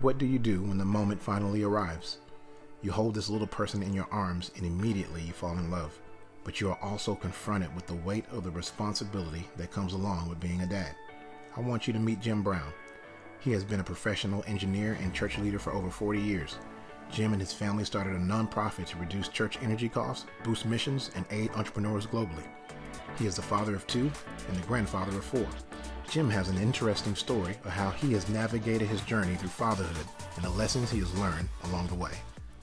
What do you do when the moment finally arrives? You hold this little person in your arms and immediately you fall in love. But you are also confronted with the weight of the responsibility that comes along with being a dad. I want you to meet Jim Brown. He has been a professional engineer and church leader for over 40 years. Jim and his family started a nonprofit to reduce church energy costs, boost missions, and aid entrepreneurs globally. He is the father of 2 and the grandfather of 4. Jim has an interesting story of how he has navigated his journey through fatherhood and the lessons he has learned along the way.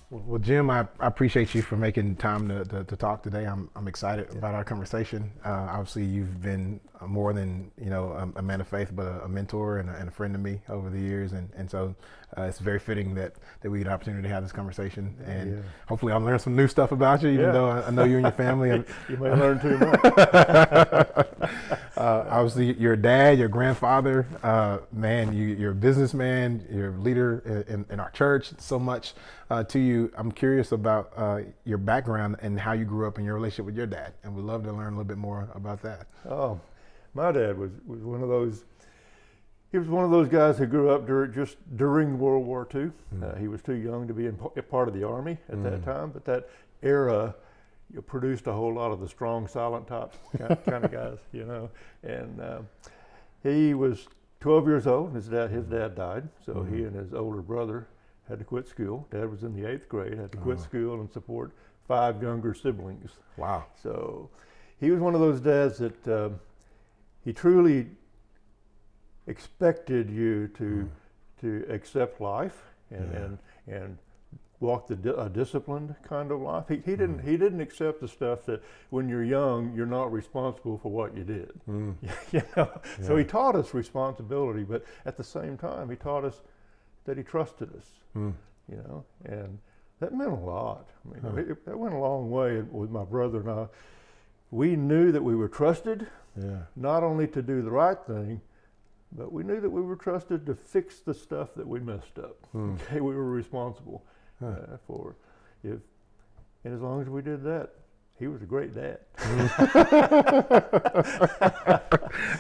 Well, Jim, I appreciate you for making time to talk today. I'm excited about our conversation. Obviously, you've been more than a man of faith, but a mentor and a friend to me over the years, and so it's very fitting that we get the opportunity to have this conversation. And hopefully, I'll learn some new stuff about you, even though I know you and your family. You may learn too much. Obviously, you're a dad, you're a grandfather, man. You're a businessman. You're a leader in our church. So much to you. I'm curious about your background and how you grew up in your relationship with your dad, and we'd love to learn a little bit more about that. Oh, my dad was one of those. He was one of those guys who grew up during World War II. He was too young to be a part of the Army at that time, but that era produced a whole lot of the strong, silent type kind of guys, And he was 12 years old. His dad died, so he and his older brother had to quit school. Dad was in the 8th grade, had to quit school and support 5 younger siblings. Wow. So he was one of those dads that he truly expected you to accept life and walk a disciplined kind of life. He didn't accept the stuff that when you're young, you're not responsible for what you did. So he taught us responsibility, but at the same time, he taught us that he trusted us, and that meant a lot. I mean, that went a long way with my brother and I. We knew that we were trusted, not only to do the right thing, but we knew that we were trusted to fix the stuff that we messed up. Okay, we were responsible for it. And as long as we did that, he was a great dad.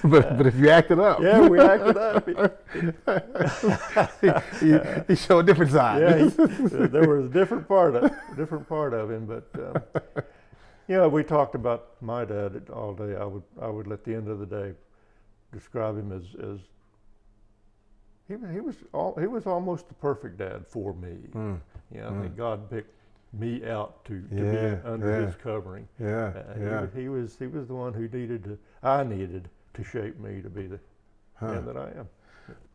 but if you acted up. Yeah, we acted up. He showed a different side. There was a different part of him. But we talked about my dad all day. I would at the end of the day describe him as he was almost the perfect dad for me. I think God picked me out to be under his covering. He was the one who I needed to shape me to be the man that I am.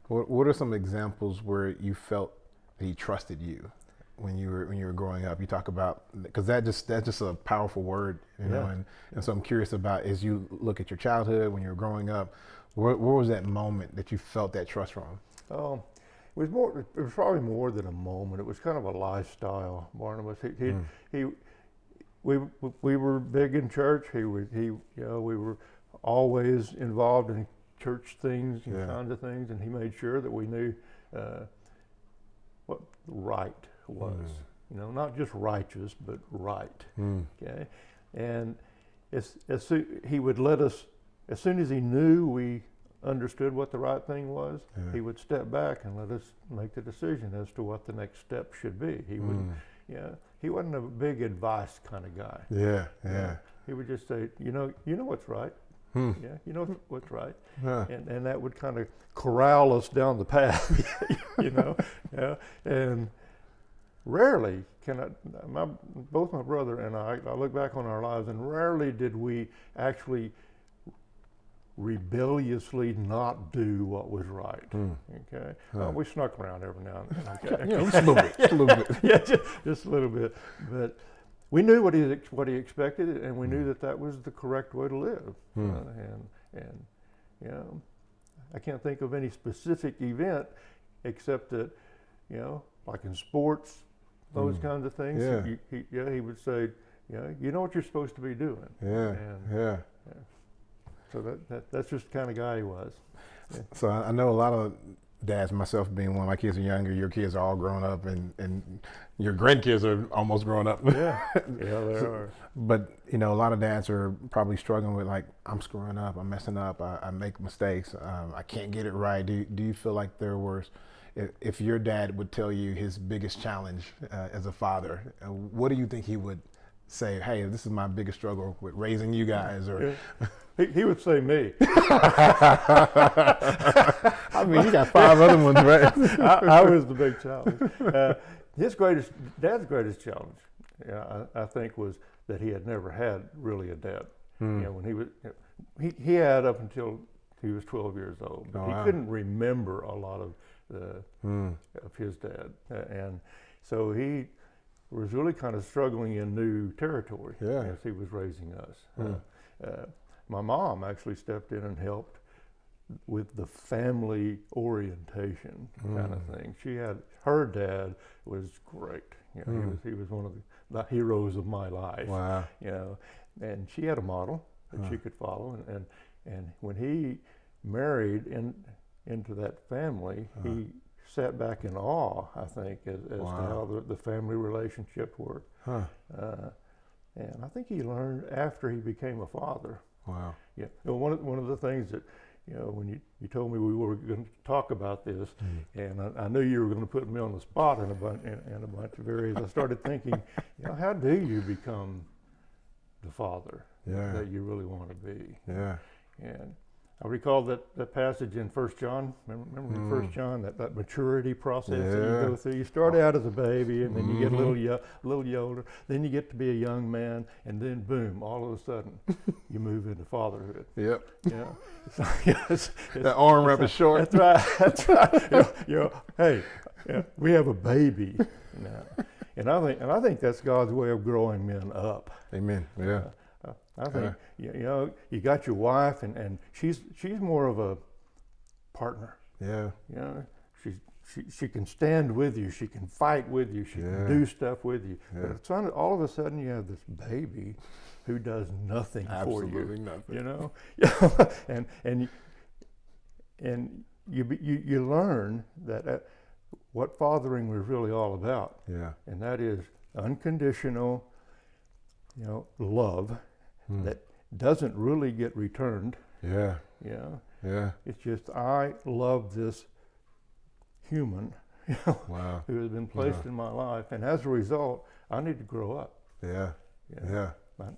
What are some examples where you felt that he trusted you when you were growing up? You talk about, because that's just a powerful word, and so I'm curious about, as you look at your childhood when you were growing up, where was that moment that you felt that trust from? It was probably more than a moment. It was kind of a lifestyle. Barnabas, we were big in church. We were always involved in church things and kinds of things, and he made sure that we knew what right was. Not just righteous, but right. Okay, and he would let us, as soon as he knew we understood what the right thing was, he would step back and let us make the decision as to what the next step should be. He would, he wasn't a big advice kind of guy. He would just say, you know what's right. You know what's right. And that would kind of corral us down the path, and rarely both my brother and I look back on our lives, and rarely did we actually rebelliously not do what was right. Okay, we snuck around every now and then. Okay? Just a little bit. Just a little bit. But we knew what he expected, and we knew that was the correct way to live. And I can't think of any specific event except that, like in sports, those kinds of things. He would say, you know what you're supposed to be doing. So that's just the kind of guy he was. So I know a lot of dads, myself being one, my kids are younger, your kids are all grown up, and your grandkids are almost grown up. They are. But a lot of dads are probably struggling with, like, I'm screwing up, I'm messing up, I make mistakes, I can't get it right. Do you feel like there was if your dad would tell you his biggest challenge as a father, what do you think he would say? Hey, this is my biggest struggle with raising you guys, or he would say me. I mean, you got 5 other ones, right? I was the big challenge. Dad's greatest challenge, I think, was that he had never had really a dad. When he was, he had up until he was 12 years old. But he couldn't remember a lot of his dad, and so he was really kind of struggling in new territory as he was raising us. My mom actually stepped in and helped with the family orientation kind of thing. Her dad was great. He was one of the heroes of my life. Wow. And she had a model that she could follow. And when he married into that family, he sat back in awe, I think, as to how the family relationship worked. And I think he learned after he became a father. Wow. Yeah. One of the things that, when you told me we were going to talk about this, and I knew you were going to put me on the spot in a bunch of areas, I started thinking, how do you become the father that you really want to be? Yeah. And I recall that passage in 1 John. Remember in 1 John, that maturity process that you go through. You start out as a baby, and then you get a little older. Then you get to be a young man, and then boom, all of a sudden, you move into fatherhood. Yep. It's that arm wrap is short. That's right. Hey, we have a baby now, and I think that's God's way of growing men up. Amen. Yeah. I think you got your wife, and she's more of a partner. Yeah. She can stand with you. She can fight with you. She can do stuff with you. Yeah. But all of a sudden, you have this baby who does nothing for you. Absolutely nothing. and you learn that what fathering was really all about. Yeah. And that is unconditional, love. That doesn't really get returned. Yeah. Yeah. It's just, I love this human, who has been placed in my life, and as a result, I need to grow up. Yeah.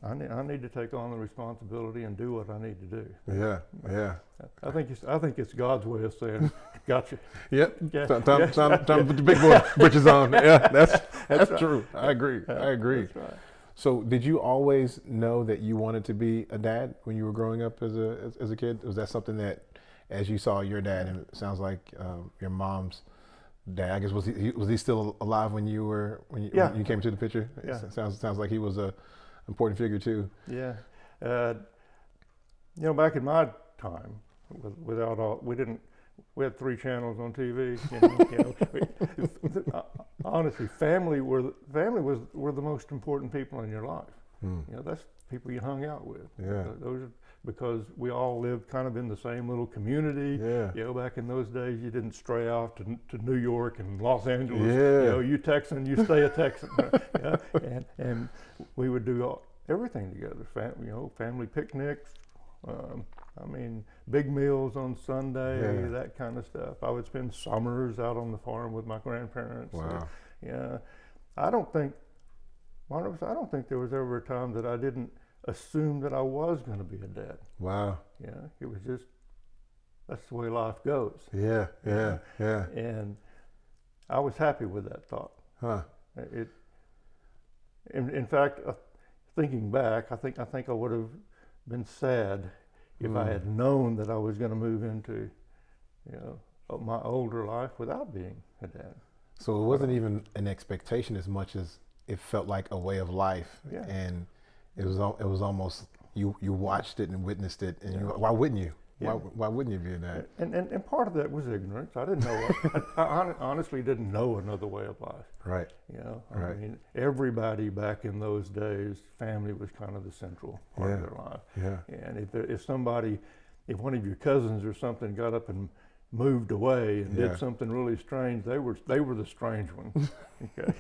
I need to take on the responsibility and do what I need to do. Yeah. I think it's God's way of saying, gotcha. Yep. Time to put the big boy britches on. Yeah, that's right. True. I agree. That's right. So, did you always know that you wanted to be a dad when you were growing up as a kid? Was that something that, as you saw your dad, and it sounds like your mom's dad, I guess, was he still alive when you came to the picture? Yeah. Sounds like he was a important figure too. Yeah. Back in my time, we had 3 channels on TV. Honestly, family were the most important people in your life. That's people you hung out with. Yeah. Those are, because we all lived kind of in the same little community. Yeah. Back in those days, you didn't stray off to New York and Los Angeles. Yeah. You Texan, you stay a Texan. And we would do everything together. Family picnics. Big meals on Sunday, that kind of stuff. I would spend summers out on the farm with my grandparents. Wow. I don't think there was ever a time that I didn't assume that I was going to be a dad. Wow. It was just, that's the way life goes. Yeah. And I was happy with that thought. Huh. In fact, thinking back, I think I would have been sad if I had known that I was going to move into, my older life without being a dad. So it wasn't even an expectation as much as it felt like a way of life. Yeah. And it was almost, you watched it and witnessed it, and why wouldn't you? Yeah. Why wouldn't you be a dad? And part of that was ignorance. I didn't know. I honestly didn't know another way of life. Right. I mean, everybody back in those days, family was kind of the central part of their life. Yeah. And if one of your cousins or something got up and moved away and did something really strange, they were the strange ones. Okay.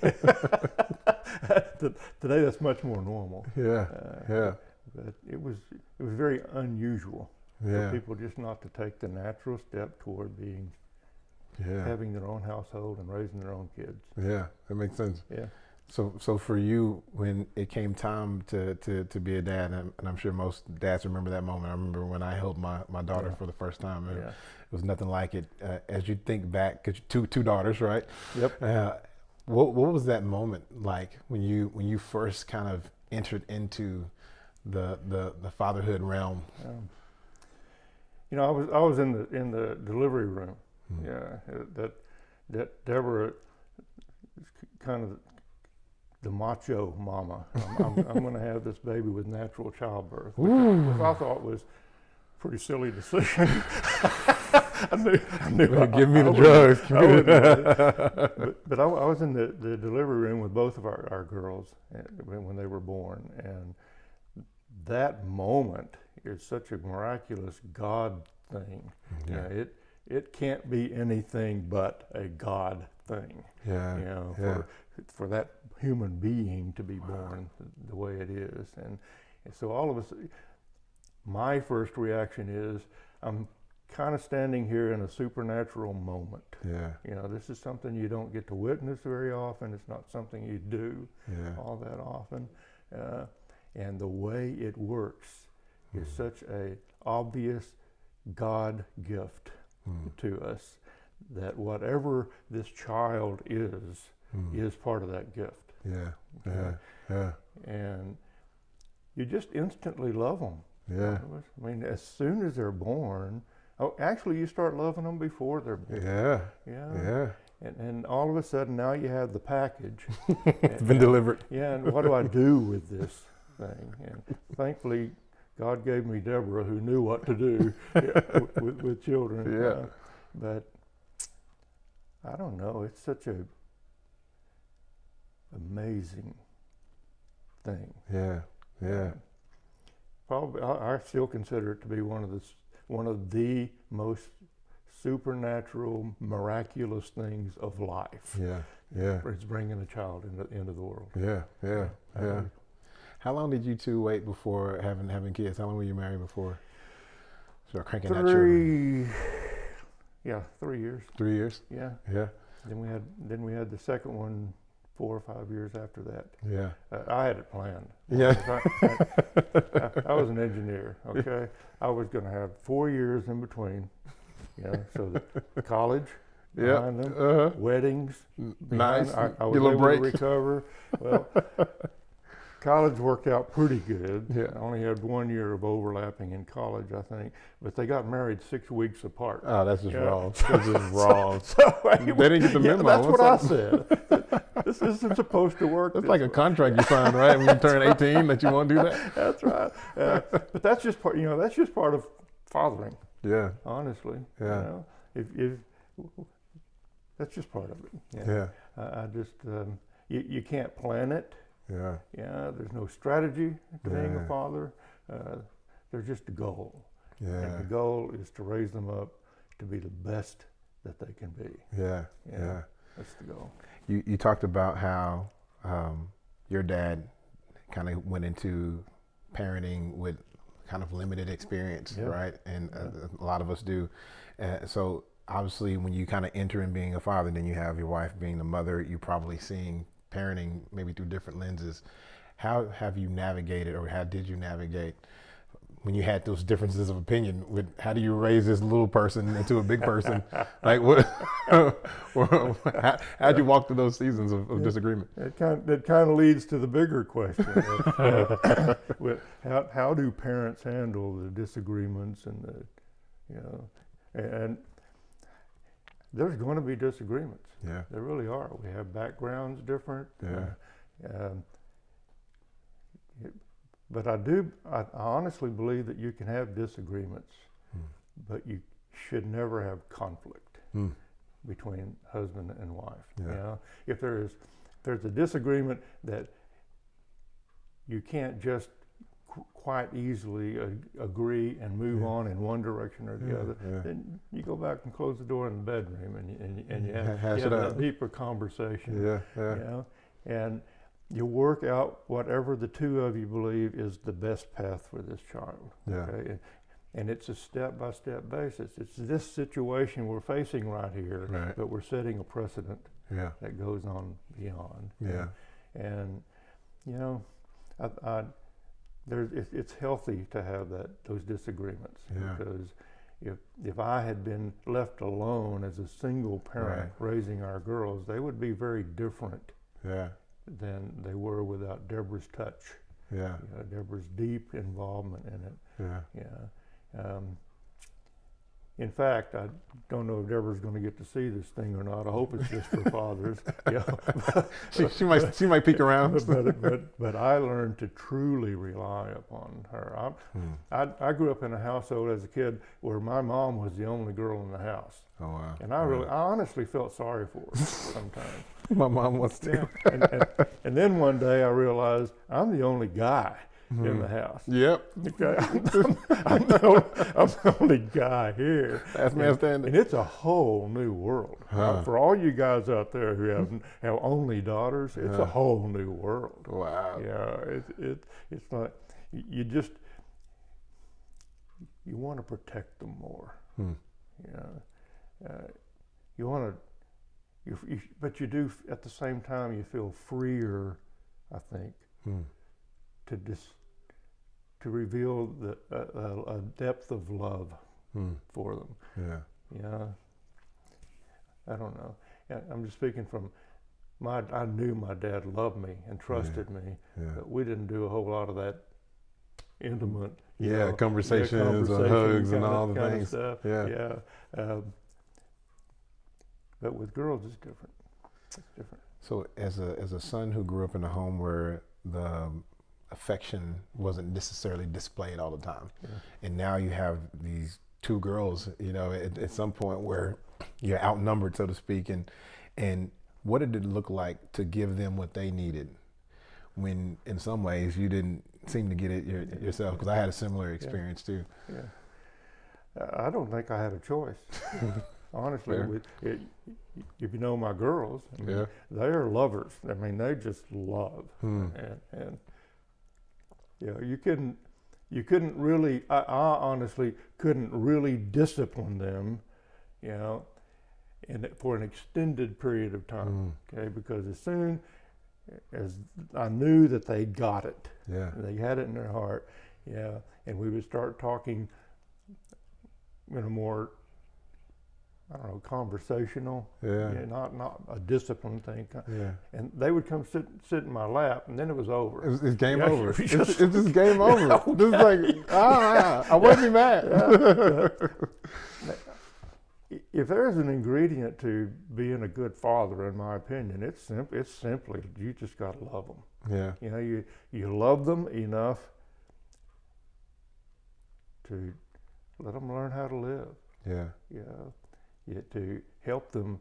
Today, that's much more normal. But it was very unusual. For people just not to take the natural step toward being Yeah. having their own household and raising their own kids. Yeah, that makes sense. Yeah. So for you, when it came time to be a dad, and I'm sure most dads remember that moment. I remember when I held my daughter Yeah. for the first time. Yeah. It was nothing like it. As you think back, because two daughters, right? Yep. What was that moment like when you first kind of entered into the fatherhood realm? You know, I was in the delivery room. Hmm. Yeah, that Deborah is kind of the macho mama. I'm going to have this baby with natural childbirth, which I thought was a pretty silly decision. I knew Give me the drugs. But I was in the delivery room with both of our girls when they were born, and that moment is such a miraculous God thing. Yeah. You know, it can't be anything but a God thing. Yeah. You know, Yeah. for that human being to be born the way it is, and so all of us. My first reaction is I'm kind of standing here in a supernatural moment. Yeah. You know, this is something you don't get to witness very often. It's not something you do all that often. And the way it works is such a obvious God gift to us that whatever this child is part of that gift. Yeah. Okay? Yeah. And you just instantly love them. Yeah. I mean, as soon as they're born, actually you start loving them before they're born. Yeah. Yeah. Yeah. And all of a sudden now you have the package. It's been delivered. Yeah, and what do I do with this thing? And thankfully, God gave me Deborah, who knew what to do with children. Yeah. But I don't know. It's such a amazing thing. Yeah. Yeah. Probably, I still consider it to be one of the most supernatural, miraculous things of life. Yeah. Yeah. It's bringing a child into the world. Yeah. Yeah. Yeah. How long did you two wait before having kids? How long were you married before start cranking out children? 3 years. 3 years. Yeah. Yeah. Then we had the second one 4 or 5 years after that. Yeah. I had it planned. Yeah. I was an engineer. Okay, I was going to have 4 years in between. You know, so the college behind them, weddings. Nice. I was Get a little able break. to recover. Well, college worked out pretty good. Yeah. I only had 1 year of overlapping in college, I think. But they got married 6 weeks apart. Oh, that's just wrong. That's just wrong. Anyway, They didn't get the memo. That's What's what I up? said. This isn't supposed to work. That's like a contract you signed, right? When you turn 18, that you won't do that. That's right. But that's just part. You know, that's just part of fathering. Yeah. Honestly. Yeah. You know, if that's just part of it. Yeah. I just you can't plan it. Yeah. Yeah. There's no strategy to being a Yeah. father. There's just a goal. Yeah. And the goal is to raise them up to be the best that they can be. Yeah. Yeah. Yeah. That's the goal. You talked about how your dad kind of went into parenting with kind of limited experience, Yeah. right? And a lot of us do. So obviously, when you kind of enter in being a father, then you have your wife being the mother. You're probably seeing parenting maybe through different lenses. How have you navigated, or how did you navigate when you had those differences of opinion with how do you raise this little person into a big person? Like what? How'd you walk through those seasons of disagreement? It kind of leads to the bigger question. How do parents handle the disagreements and and there's going to be disagreements. Yeah. There really are. We have backgrounds different. Yeah. But I honestly believe that you can have disagreements, but you should never have conflict between husband and wife. Yeah. You know, if there's a disagreement that you can't just quite easily agree and move on in one direction or the other, then you go back and close the door in the bedroom and you have a deeper conversation. Yeah. You know? And you work out whatever the two of you believe is the best path for this child. Yeah. Okay? And it's a step-by-step basis. It's this situation we're facing right here, Right. but we're setting a precedent Yeah. that goes on beyond. Yeah. And you know, it's healthy to have those disagreements, Yeah. because if I had been left alone as a single parent raising our girls, they would be very different Yeah. than they were without Deborah's touch. Yeah. You know, Deborah's deep involvement in it. Yeah. Yeah. In fact, I don't know if Deborah's going to get to see this thing or not. I hope it's just for fathers. Yeah. She might peek around. But I learned to truly rely upon her. I grew up in a household as a kid where my mom was the only girl in the house. Oh wow. And I honestly felt sorry for her sometimes. My mom was too. Yeah. And then one day I realized I'm the only guy in the house. Yep. Okay, I'm the only guy here. Last man standing. And it's a whole new world. For all you guys out there who have only daughters, it's a whole new world. Wow. Yeah, it's not, you want to protect them more. You want to, but you do, at the same time, you feel freer, I think, to reveal a depth of love for them. Yeah. Yeah. I don't know. I'm just speaking from I knew my dad loved me and trusted me, but we didn't do a whole lot of that intimate, conversations and hugs and all the things. Stuff. Yeah. But with girls, it's different. It's different. So as a son who grew up in a home where the affection wasn't necessarily displayed all the time, and now you have these two girls, at some point where you're outnumbered, so to speak, and what did it look like to give them what they needed when in some ways you didn't seem to get it yourself? Because I had a similar experience too. Yeah. I don't think I had a choice. Honestly, if you know my girls, they're lovers. I mean, they just love, and you couldn't really. I honestly couldn't really discipline them, for an extended period of time. Okay, because as soon as I knew that they got it, they had it in their heart, and we would start talking in a more, I don't know, conversational, not a discipline thing. And they would come sit in my lap, and then it was over. It's game over. It's just game over. This is like, I wasn't mad. If there's an ingredient to being a good father, in my opinion, it's simply you just got to love them. Yeah. You love them enough to let them learn how to live. To help them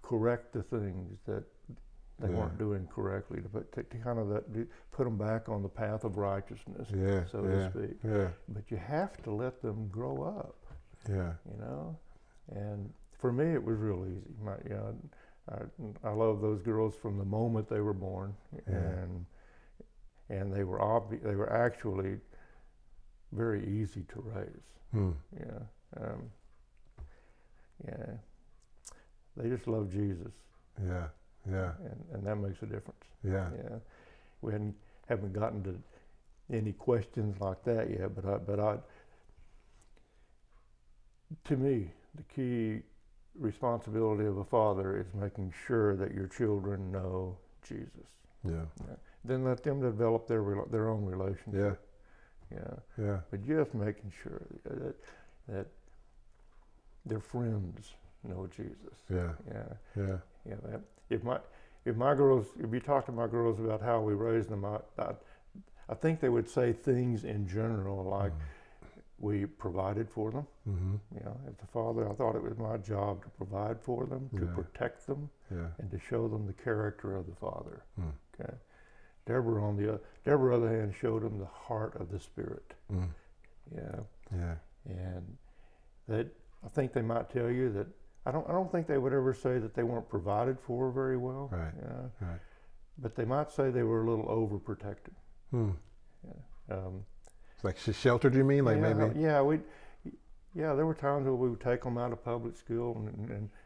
correct the things that they weren't doing correctly, to kind of put them back on the path of righteousness, so to speak. But you have to let them grow up. And for me, it was real easy. I love those girls from the moment they were born, and they were actually very easy to raise. They just love Jesus. And that makes a difference. We haven't gotten to any questions like that yet, but to me, the key responsibility of a father is making sure that your children know Jesus. Then let them develop their own relationship. But just making sure that their friends know Jesus. If you talk to my girls about how we raised them, I think they would say things in general like, we provided for them. As a father, I thought it was my job to provide for them, to protect them, and to show them the character of the father. Okay. Deborah, on the other hand, showed them the heart of the Spirit. And that, I think they might tell you that I don't think they would ever say that they weren't provided for very well. But they might say they were a little overprotected. It's like she sheltered, you mean? Like maybe? Yeah, there were times where we would take them out of public school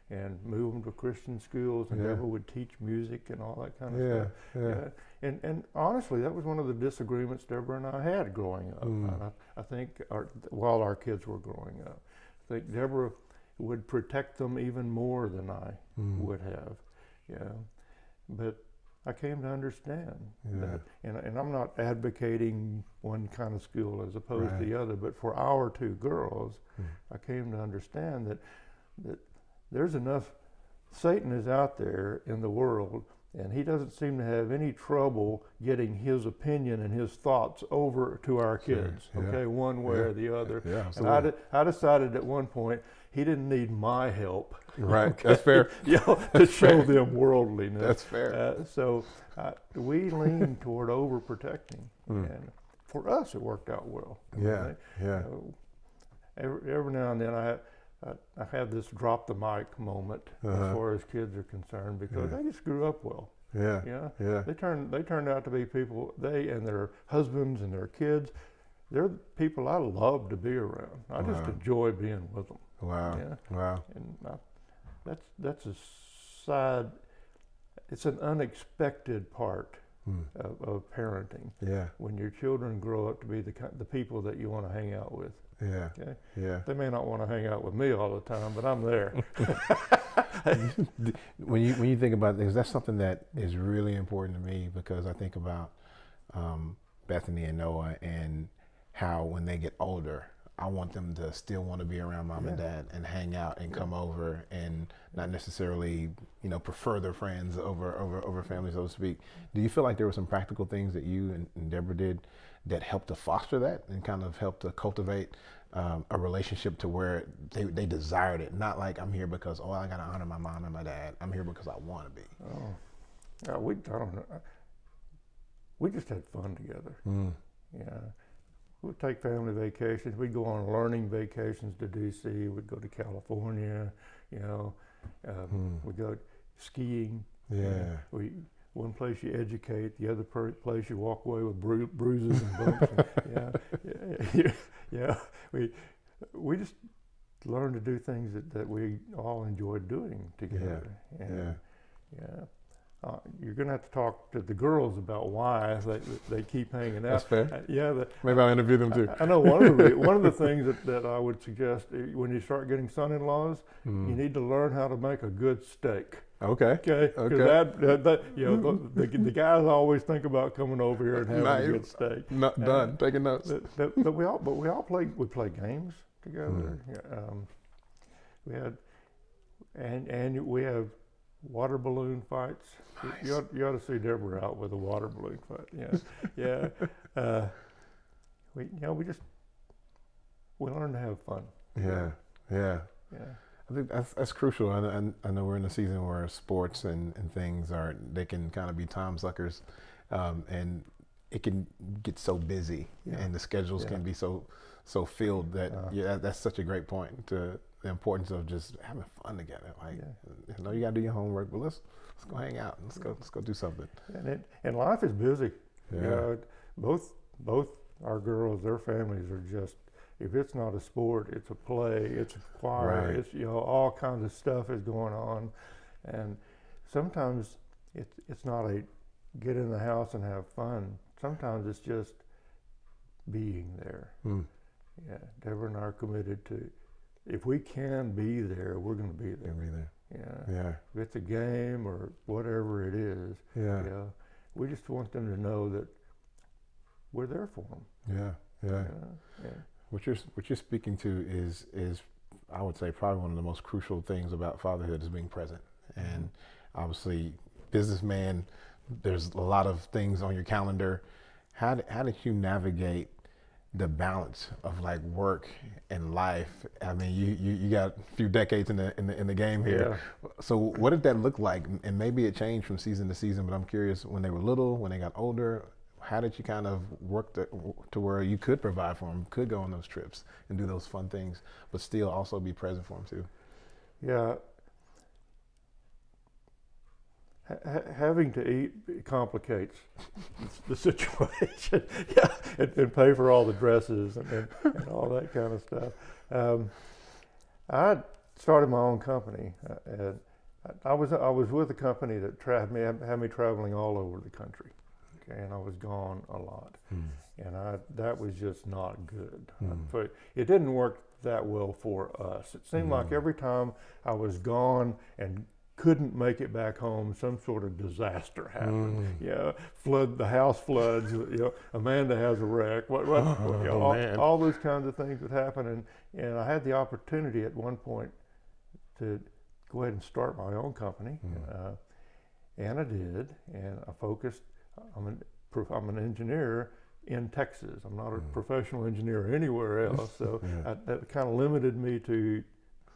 and move them to Christian schools, and Yeah. Deborah would teach music and all that kind of Yeah, stuff. yeah. And honestly, that was one of the disagreements Deborah and I had growing up. Mm. I think while our kids were growing up, I think Deborah would protect them even more than I would have. Yeah, but I came to understand Yeah. that, and I'm not advocating one kind of school as opposed Right. to the other, but for our two girls, I came to understand that there's enough. Satan is out there in the world, and he doesn't seem to have any trouble getting his opinion and his thoughts over to our kids. Sure. Yeah. Okay, one way Yeah. or the other. Yeah, And absolutely. I decided at one point he didn't need my help. Right. Okay? That's fair. You know, to show them worldliness. That's fair. So we lean toward overprotecting, and for us it worked out well. Yeah. Okay? Yeah. Every now and then I have this drop the mic moment as far as kids are concerned, because they just grew up well. Yeah. Yeah, Yeah. they turned out to be people. They and their husbands and their kids, they're people I love to be around. I just enjoy being with them. Wow. Yeah. Wow. And that's a side. It's an unexpected part of parenting. Yeah. When your children grow up to be the people that you want to hang out with. Yeah. Okay. Yeah. They may not want to hang out with me all the time, but I'm there. When you think about things, that's something that is really important to me, because I think about Bethany and Noah, and how when they get older, I want them to still want to be around mom and dad and hang out and come over, and not necessarily, prefer their friends over family, so to speak. Do you feel like there were some practical things that you and Deborah did that helped to foster that and kind of helped to cultivate a relationship to where they desired it? Not like, I'm here because, I got to honor my mom and my dad. I'm here because I want to be. I don't know. We just had fun together. Yeah. We'd take family vacations. We'd go on learning vacations to D.C. We'd go to California. We'd go skiing. Yeah. One place you educate, the other place you walk away with bruises and bumps. Yeah. We just learned to do things that we all enjoyed doing together. Yeah. You're going to have to talk to the girls about why they keep hanging out. That's fair. Yeah. Maybe I'll interview them too. I know one of the things that I would suggest when you start getting son-in-laws, you need to learn how to make a good steak. Okay. Okay. The guys always think about coming over here and having a good steak. Done. Taking notes. But we all play games together. We have water balloon fights. Nice. You ought to see Deborah out with a water balloon fight. Yeah. We learn to have fun. Yeah. I think that's crucial. I know we're in a season where sports and things they can kind of be time suckers, and it can get so busy, and the schedules can be so filled that that's such a great point to the importance of just having fun together. Like, I know you gotta do your homework, but let's go hang out. Let's go do something. And life is busy. Yeah. Both our girls, their families are just. If it's not a sport, it's a play, it's a choir, Right. it's all kinds of stuff is going on, and sometimes it's not a get in the house and have fun. Sometimes it's just being there. Yeah, Deborah and I are committed to. If we can be there, we're going to be there. Yeah. If it's a game or whatever it is. Yeah. We just want them to know that we're there for them. Yeah. What you're speaking to is I would say probably one of the most crucial things about fatherhood is being present. And obviously, businessman, there's a lot of things on your calendar. How did you navigate the balance of like work and life? I mean, you got a few decades in the game here. Yeah. So what did that look like? And maybe it changed from season to season, but I'm curious, when they were little, when they got older, how did you kind of work to where you could provide for them, could go on those trips and do those fun things, but still also be present for them too? Yeah. having to eat complicates the situation. Yeah, and pay for all the dresses and all that kind of stuff. I started my own company. And I was with a company that had me traveling all over the country, okay, and I was gone a lot, and that was just not good. But it didn't work that well for us. It seemed like every time I was gone and couldn't make it back home, some sort of disaster happened. The house floods. Amanda has a wreck. All those kinds of things would happen, and I had the opportunity at one point to go ahead and start my own company, and I did. And I focused. I'm an engineer in Texas. I'm not a professional engineer anywhere else, so that kind of limited me to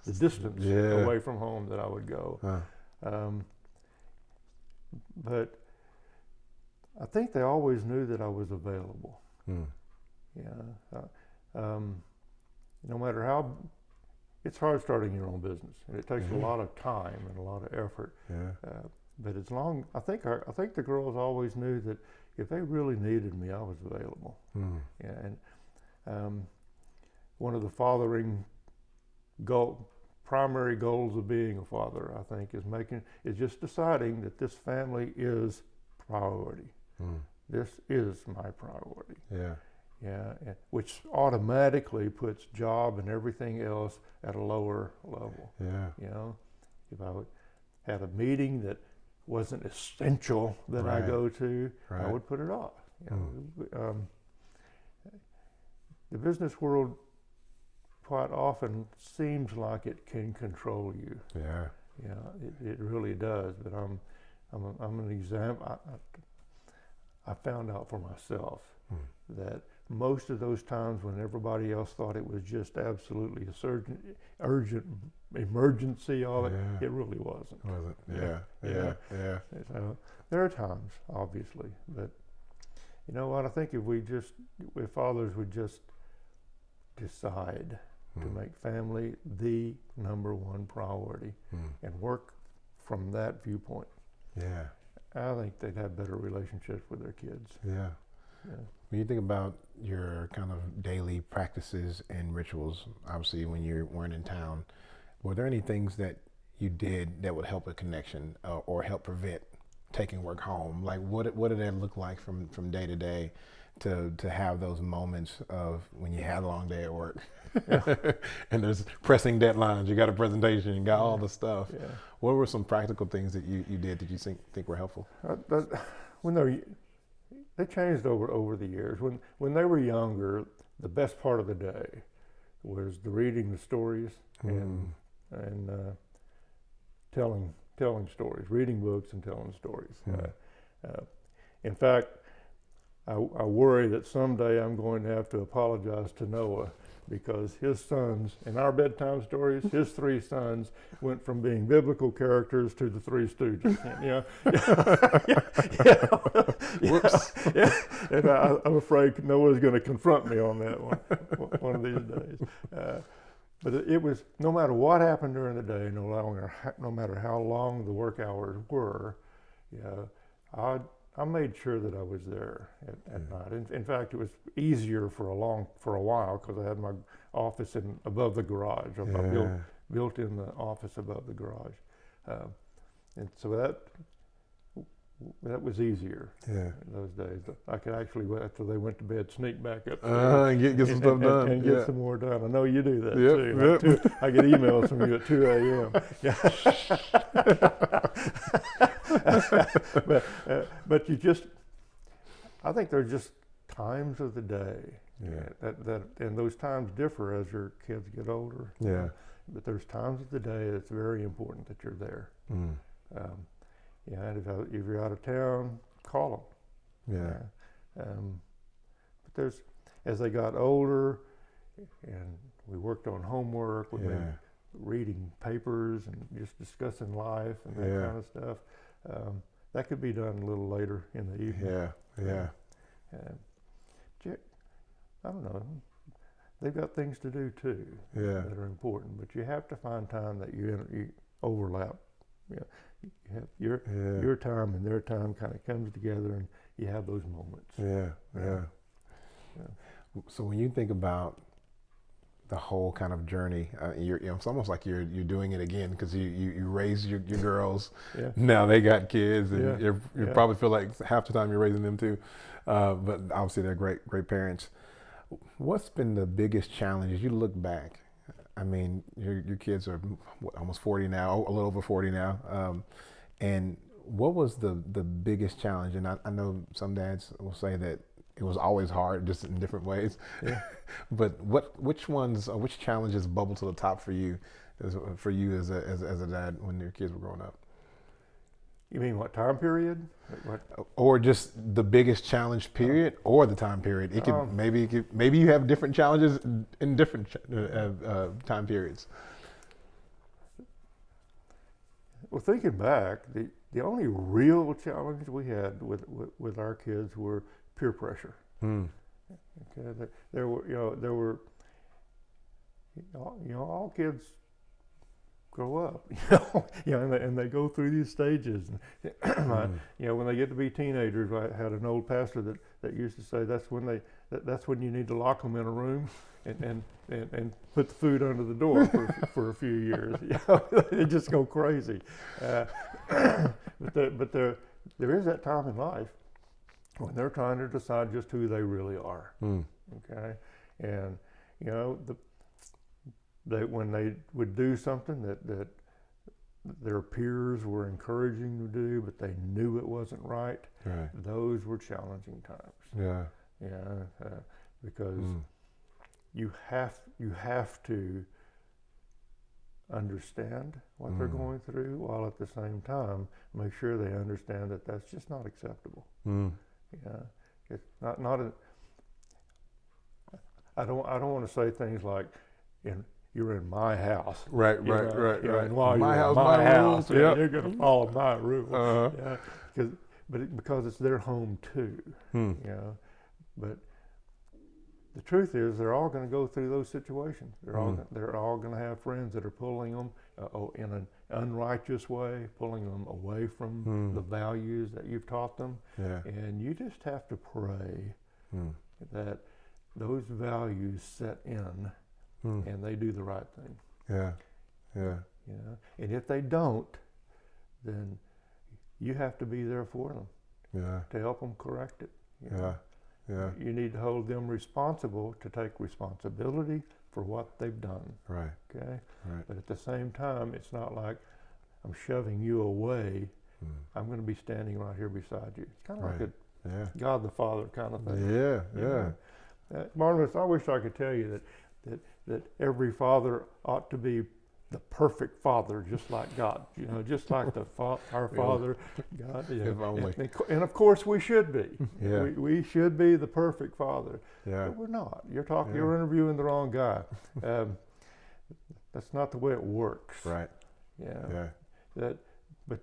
the distance away from home that I would go. But I think they always knew that I was available. No matter how, it's hard starting your own business, and it takes a lot of time and a lot of effort. But I think the girls always knew that if they really needed me, I was available. And one of the fathering primary goals of being a father, I think, is just deciding that this family is priority. This is my priority. Which automatically puts job and everything else at a lower level. If I had a meeting that wasn't essential that I go to, I would put it off. The business world quite often seems like it can control you. It really does. But I'm an example. I found out for myself that most of those times when everybody else thought it was just absolutely a urgent emergency, it really wasn't. So there are times, obviously, but you know what? I think if fathers would just decide to make family the number one priority and work from that viewpoint, I think they'd have better relationships with their kids. When you think about your kind of daily practices and rituals, obviously when you weren't in town, were there any things that you did that would help a connection or help prevent taking work home? Like what did that look like from day to day to have those moments of when you had a long day at work and there's pressing deadlines, you got a presentation, you got all the stuff. What were some practical things that you did that you think were helpful? They changed over the years. When they were younger, the best part of the day was reading the stories and telling stories, reading books and telling stories. In fact, I worry that someday I'm going to have to apologize to Noah because his sons, in our bedtime stories, his three sons went from being biblical characters to the Three Stooges. And I'm afraid Noah's going to confront me on that one of these days. But it was, no matter what happened during the day, no matter how long the work hours were, I made sure that I was there at night. In fact, it was easier for a while because I had my office above the garage. I built in the office above the garage, and so that was easier in those days. I could actually, after they went to bed, sneak back up and get some stuff done and get some more done. I know you do that too. I get emails from you at 2 a.m. But I think there are just times of the day and those times differ as your kids get older. But there's times of the day that's very important that you're there. And if you're out of town, call them. But as they got older, and we worked on homework, we were reading papers and just discussing life and that kind of stuff. That could be done a little later in the evening. I don't know. They've got things to do too that are important, but you have to find time that you overlap. you have your time and their time kind of comes together, and you have those moments. Yeah. So when you think about the whole kind of journey, it's almost like you're doing it again, because you raise your girls. Yeah. Now they got kids, and Yeah. you probably feel like half the time you're raising them too. But obviously they're great parents. What's been the biggest challenge as you look back? I mean, your kids are almost 40 now, a little over 40 now. And what was the biggest challenge? And I know some dads will say that it was always hard, just in different ways. Yeah. But which challenges bubble to the top for you, as a dad when your kids were growing up? You mean what time period? What? Or just the biggest challenge period, or the time period. It could maybe you have different challenges in different time periods. Well, thinking back, the only real challenge we had with our kids were peer pressure. Okay, there were all kids grow up, and they go through these stages. And, when they get to be teenagers, I had an old pastor that used to say that's when you need to lock them in a room and put the food under the door for a few years. They just go crazy. But there is that time in life when they're trying to decide just who they really are. Okay, and when they would do something that their peers were encouraging to do, but they knew it wasn't right. Those were challenging times. Because you have to understand what they're going through, while at the same time make sure they understand that that's just not acceptable. It's not a. I don't want to say things like, you're in my house. Right. And while My you're house, in my house, rules. you're going to follow my rules. Because it's their home too. But the truth is, they're all going to go through those situations. They're all going to have friends that are pulling them in an unrighteous way, pulling them away from the values that you've taught them. And you just have to pray that those values set in, and they do the right thing. And if they don't, then you have to be there for them to help them correct it. You need to hold them responsible to take responsibility for what they've done. Okay. But at the same time, it's not like I'm shoving you away. I'm going to be standing right here beside you. It's kind of like a God the Father kind of thing. Barnabas, I wish I could tell you that every father ought to be the perfect father, just like God. Just like our Father, God. If only. And of course we should be. We should be the perfect father. But we're not. You're interviewing the wrong guy. That's not the way it works. But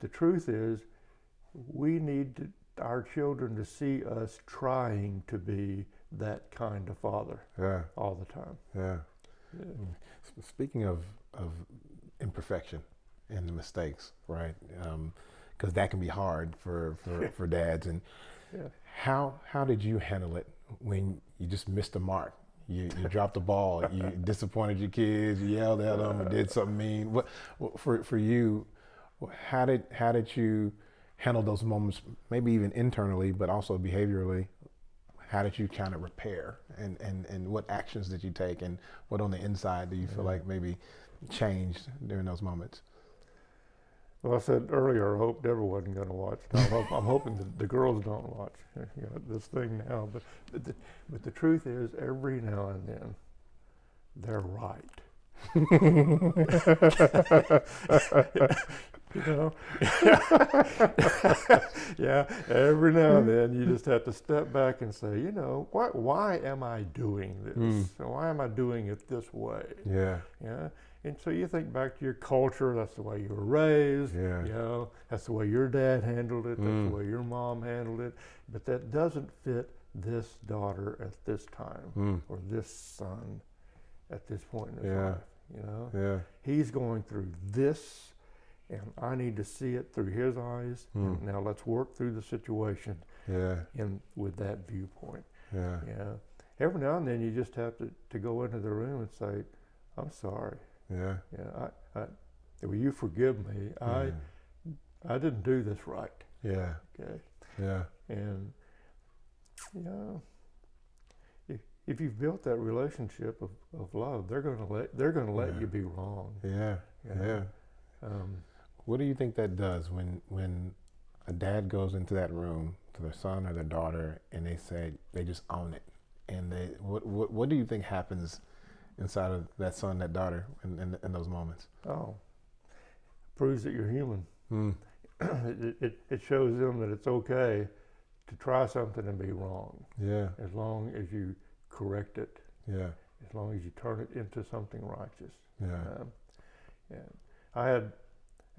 the truth is, we need our children to see us trying to be that kind of father all the time. Speaking of imperfection and the mistakes, right? Because that can be hard for dads. And how did you handle it when you just missed the mark? You dropped the ball. You disappointed your kids. You yelled at them or did something mean. What for you? How did you handle those moments? Maybe even internally, but also behaviorally. How did you kind of repair, and what actions did you take, and what on the inside do you feel like maybe changed during those moments? Well, I said earlier, I hoped Deborah wasn't going to watch. I'm hoping that the girls don't watch this thing now. But the truth is, every now and then, they're right. Every now and then you just have to step back and say, why am I doing this? Why am I doing it this way? And so you think back to your culture. That's the way you were raised. That's the way your dad handled it. That's the way your mom handled it. But that doesn't fit this daughter at this time, or this son at this point in his life. He's going through this, and I need to see it through his eyes. And now let's work through the situation with that viewpoint. Yeah. Every now and then you just have to go into the room and say, I'm sorry. Yeah. Will you forgive me? I didn't do this right. Yeah. Okay. Yeah. And if you've built that relationship of love, they're gonna let you be wrong. Yeah. What do you think that does when a dad goes into that room to their son or their daughter and they say they just own it, and what do you think happens inside of that son, that daughter in those moments? Oh, proves that you're human. It shows them that it's okay to try something and be wrong. Yeah. As long as you correct it. Yeah. As long as you turn it into something righteous. Yeah. I had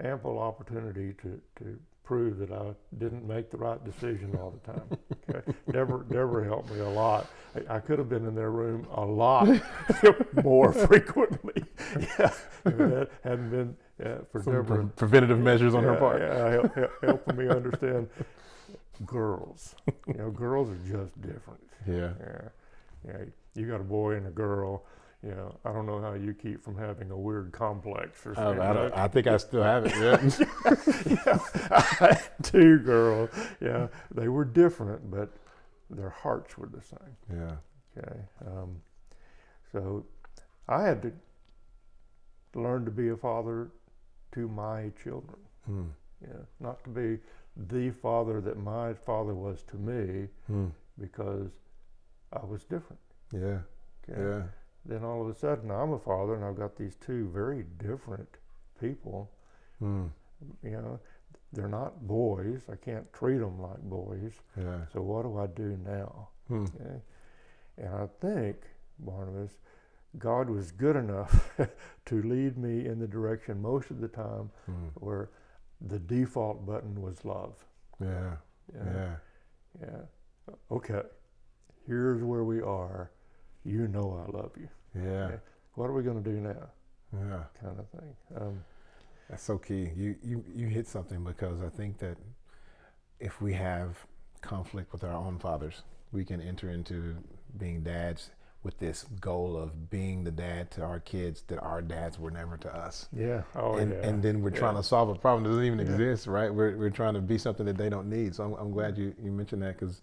ample opportunity to prove that I didn't make the right decision all the time. Okay? Deborah helped me a lot. I could have been in their room a lot more frequently. Yeah. If it hadn't been for Some Deborah. Preventative measures on her part. Yeah, helping me understand girls. Girls are just different. Yeah. You got a boy and a girl. I don't know how you keep from having a weird complex or something. I think I still have it. Yeah. I had 2 girls. Yeah, they were different, but their hearts were the same. Yeah. Okay. So I had to learn to be a father to my children. Not to be the father that my father was to me, because I was different. Yeah. Okay. Yeah. Then all of a sudden I'm a father and I've got these 2 very different people. They're not boys. I can't treat them like boys. Yeah. So what do I do now? Okay. And I think, Barnabas, God was good enough to lead me in the direction most of the time where the default button was love. Yeah. Okay. Here's where we are. You know I love you. Yeah. Okay. What are we going to do now? Yeah. Kind of thing. That's so key. You hit something, because I think that if we have conflict with our own fathers, we can enter into being dads with this goal of being the dad to our kids that our dads were never to us. Yeah. And then we're trying to solve a problem that doesn't even exist, right? We're trying to be something that they don't need. So I'm glad you mentioned that, because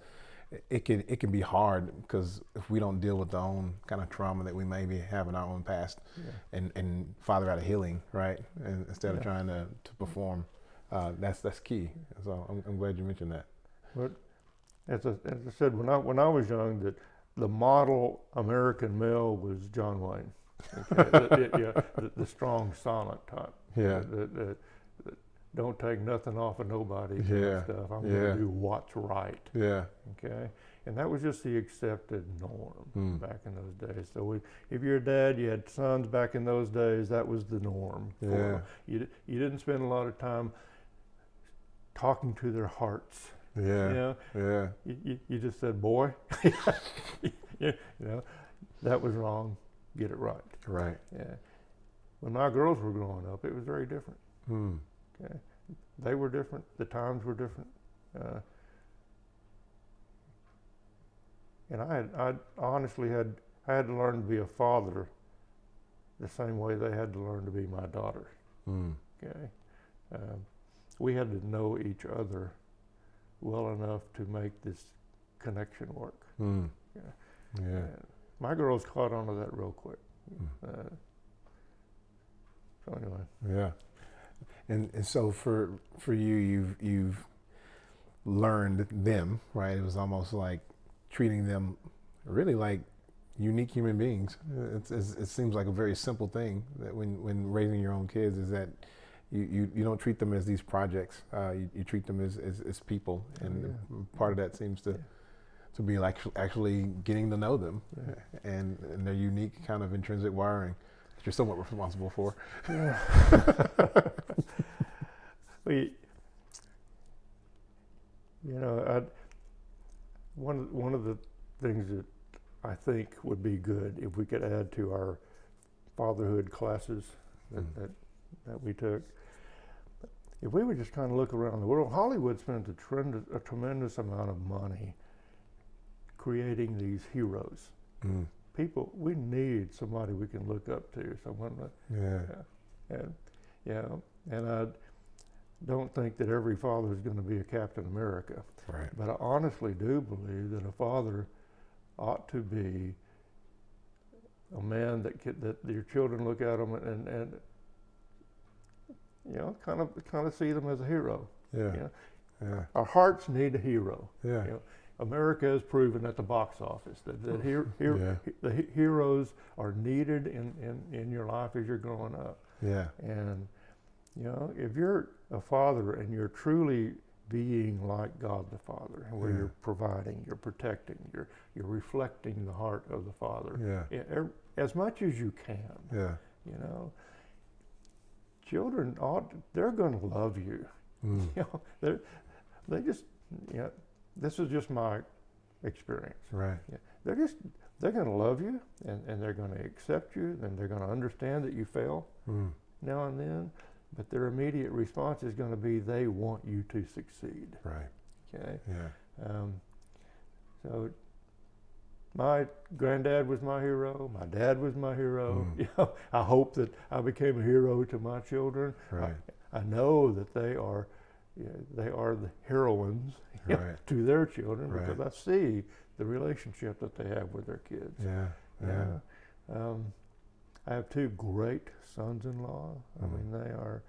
it can be hard, because if we don't deal with the own kind of trauma that we maybe have in our own past, and father out of healing, right? And instead of trying to perform, that's key. So I'm glad you mentioned that. But as I said, when I was young, that the model American male was John Wayne. Okay? the strong, silent type. Yeah. Don't take nothing off of nobody kind of stuff. I'm going to do what's right. Yeah. Okay. And that was just the accepted norm back in those days. So if you're a dad, you had sons back in those days, that was the norm. For you didn't spend a lot of time talking to their hearts. Yeah. You just said, boy, that was wrong. Get it right. Right. Yeah. When my girls were growing up, it was very different. Okay. They were different. The times were different. And I honestly had to learn to be a father the same way they had to learn to be my daughters. Okay. We had to know each other well enough to make this connection work. Yeah. My girls caught on to that real quick. So anyway. Yeah. And so for you, you've learned them, right? It was almost like treating them really like unique human beings. It seems like a very simple thing, that when raising your own kids, is that you don't treat them as these projects. You treat them as people, and part of that seems to be like actually getting to know them and their unique kind of intrinsic wiring that you're somewhat responsible for. Yeah. One of the things that I think would be good if we could add to our fatherhood classes that we took, if we would just kind of look around the world, Hollywood spends a tremendous amount of money creating these heroes. Mm. People, we need somebody we can look up to, someone and I don't think that every father is going to be a Captain America. Right. But I honestly do believe that a father ought to be a man that your children look at him and kind of see them as a hero. Yeah. Yeah. Our hearts need a hero. Yeah. America has proven at the box office that the heroes are needed in your life as you're growing up. Yeah. And if you're a father and you're truly being like God the Father, where you're providing, you're protecting, you're reflecting the heart of the Father, as much as you can. Yeah. Children they're going to love you. Mm. They just this is just my experience. Right. Yeah. They're going to love you, and they're going to accept you, and they're going to understand that you fail now and then, but their immediate response is going to be they want you to succeed. Right. Okay. Yeah. So my granddad was my hero. My dad was my hero. I hope that I became a hero to my children. Right. I know that they are the heroines to their children because I see the relationship that they have with their kids. Yeah. Yeah. I have two great sons-in-law. I mean, they are,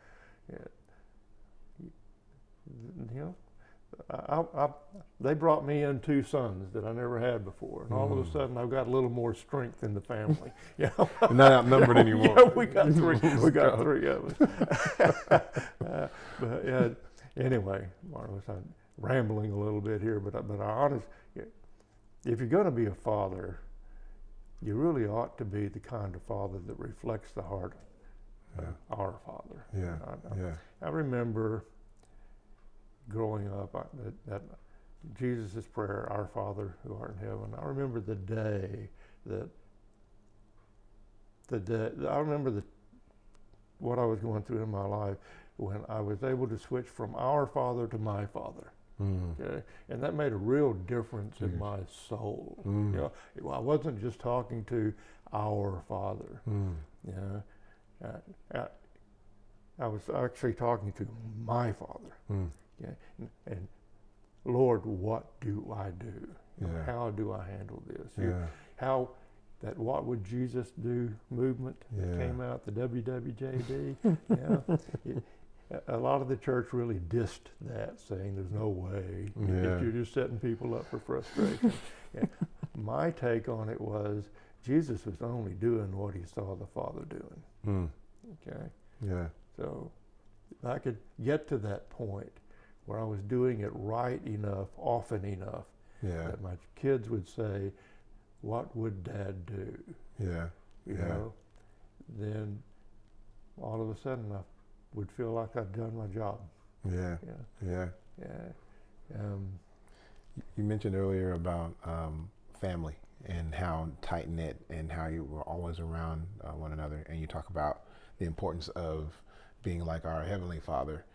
they brought me in two sons that I never had before, and all of a sudden I've got a little more strength in the family. You're not outnumbered anymore. Yeah, we got three. We got three of us. But anyway, Marvelous, I'm rambling a little bit here, but if you're going to be a father, you really ought to be the kind of father that reflects the heart of our Father. Yeah. I remember growing up that Jesus' prayer, "Our Father who art in heaven." I remember the day I remember what I was going through in my life when I was able to switch from "Our Father" to "My Father." Okay, and that made a real difference in my soul. I wasn't just talking to our Father. I was actually talking to my Father. Okay? And Lord, what do I do? How do I handle this? How that "What would Jesus do" movement that came out, the WWJD. A lot of the church really dissed that, saying there's no way that you're just setting people up for frustration. My take on it was Jesus was only doing what he saw the Father doing. Okay. Yeah. So if I could get to that point where I was doing it right enough, often enough, that my kids would say, "What would Dad do?" You know, then all of a sudden I would feel like I'd done my job. Yeah. You mentioned earlier about family and how tight-knit and how you were always around one another, and you talk about the importance of being like our Heavenly Father.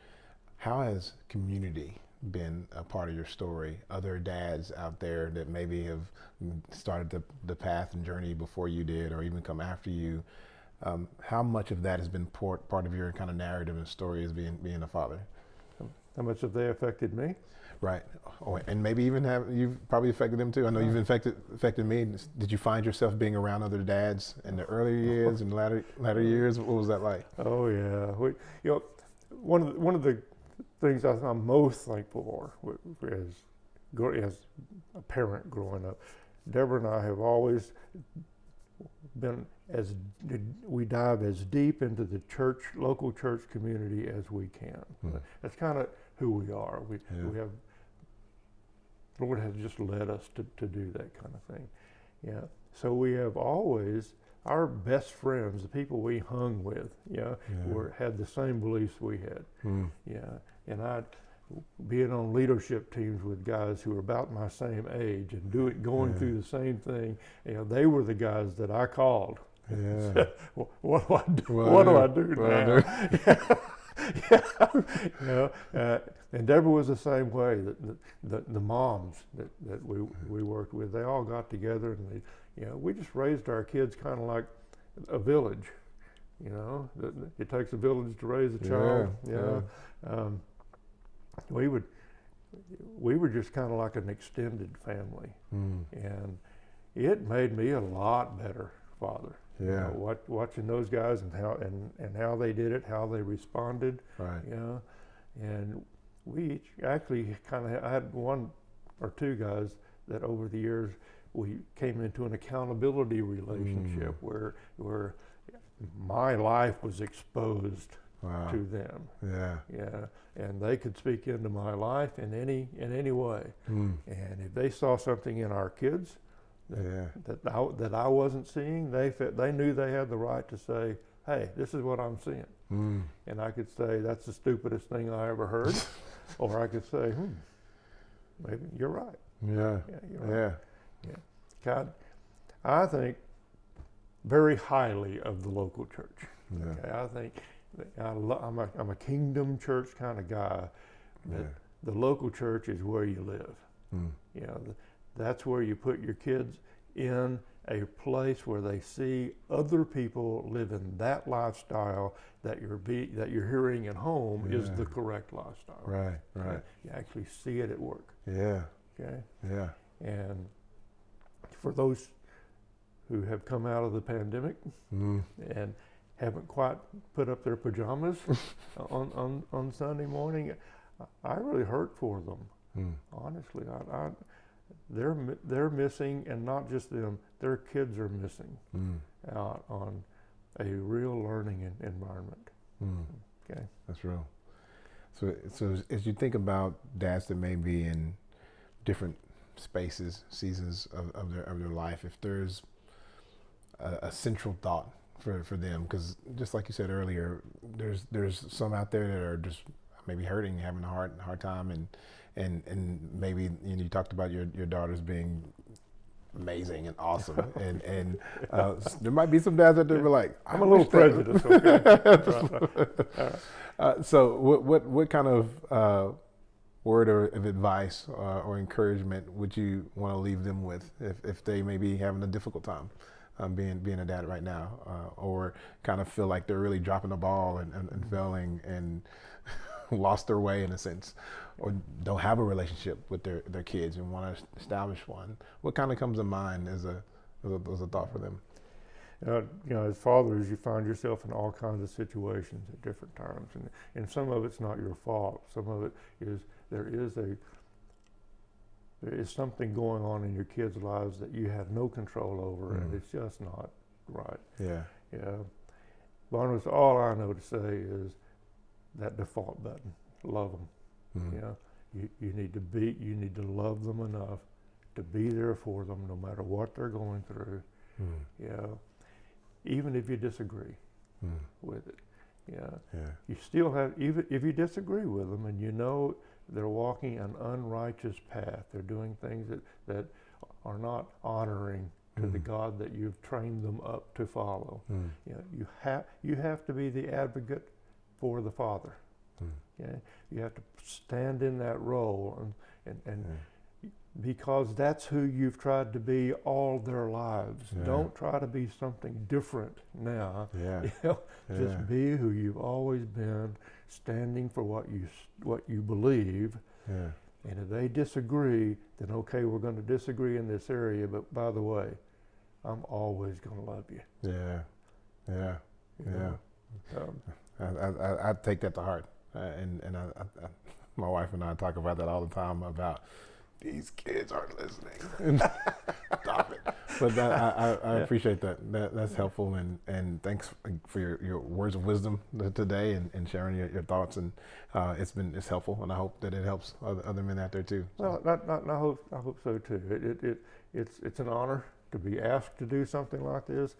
How has community been a part of your story? Other dads out there that maybe have started the path and journey before you did, or even come after you, how much of that has been part of your kind of narrative and story as being a father? How much have they affected me? Right. Oh, and maybe even you've probably affected them too. I know you've affected me. Did you find yourself being around other dads in the earlier years and latter years? What was that like? Oh yeah. One of the things I'm most thankful for as a parent growing up, Deborah and I have always been we dive as deep into the local church community as we can. That's kind of who we are. We have, the Lord has just led us to do that kind of thing. So we have always, our best friends, the people we hung with, had the same beliefs we had. And being on leadership teams with guys who were about my same age and going through the same thing, they were the guys that I called. What do I do? What do I do now? And Deborah was the same way. The moms that we worked with, they all got together and we just raised our kids kind of like a village. It takes a village to raise a child. We were just kind of like an extended family, and it made me a lot better father. Yeah. Watching those guys and how they did it, how they responded. Right. And we each actually I had one or two guys that over the years we came into an accountability relationship where my life was exposed to them. Yeah. And they could speak into my life in any way. And if they saw something in our kids that I wasn't seeing, they knew they had the right to say, "Hey, this is what I'm seeing." And I could say, "That's the stupidest thing I ever heard," or I could say, "Maybe you're right." Yeah. You're right. God, I think very highly of the local church. Yeah. Okay? I think I'm a kingdom church kind of guy. But the local church is where you live. That's where you put your kids in a place where they see other people living that lifestyle that you're hearing at home is the correct lifestyle. Right. You actually see it at work. Yeah. Okay. Yeah. And for those who have come out of the pandemic and haven't quite put up their pajamas on Sunday morning, I really hurt for them. Honestly, they're missing, and not just them, their kids are missing out on a real learning environment. Okay, that's real. So as you think about dads that may be in different spaces, seasons of their life, if there's a central thought for them, because just like you said earlier, there's some out there that are just maybe hurting, having a hard time, and maybe you talked about your daughters being amazing and awesome, and there might be some dads out there who are like, I'm a little prejudiced. Okay. So what kind of word of advice or encouragement would you want to leave them with if they may be having a difficult time being a dad right now, or kind of feel like they're really dropping the ball and failing and lost their way in a sense, or don't have a relationship with their kids and want to establish one? What kind of comes to mind as a thought for them? As fathers, you find yourself in all kinds of situations at different times, and some of it's not your fault. Some of it is there is something going on in your kids' lives that you have no control over, and it's just not right. Yeah. Barnabas, all I know to say is that default button, love them. You need to love them enough to be there for them no matter what they're going through. Even if you disagree with it. You still have, even if you disagree with them and you know they're walking an unrighteous path, they're doing things that are not honoring to the God that you've trained them up to follow. You have to be the advocate for the father. You have to stand in that role, and because that's who you've tried to be all their lives. Don't try to be something different now. Just be who you've always been, standing for what you believe. And if they disagree, then okay, we're going to disagree in this area, but by the way, I'm always going to love you. I take that to heart, and my wife and I talk about that all the time, about these kids aren't listening. Stop it. But I appreciate that. That's helpful, and thanks for your words of wisdom today and sharing your thoughts, and it's helpful, and I hope that it helps other men out there too. Well, I hope so too. It's an honor to be asked to do something like this.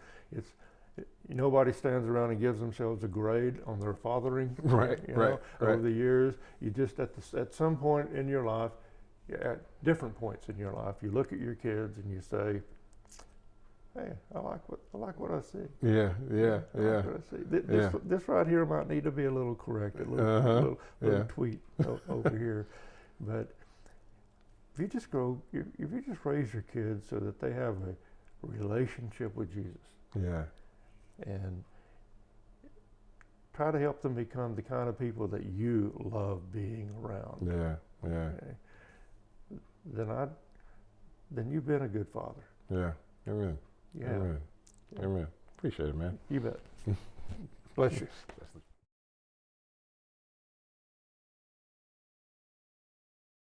Nobody stands around and gives themselves a grade on their fathering. Right. Over the years, you just at some point in your life, at different points in your life, you look at your kids and you say, hey, I like what I see. Yeah, yeah, I yeah. like what I see. This right here might need to be a little corrected, a little Yeah. tweak over here. But if you just raise your kids so that they have a relationship with Jesus, Yeah. and try to help them become the kind of people that you love being around. Yeah. Yeah. Okay? Then you've been a good father. Yeah. Amen. Yeah. Amen. Amen. Appreciate it, man. You bet. Bless you.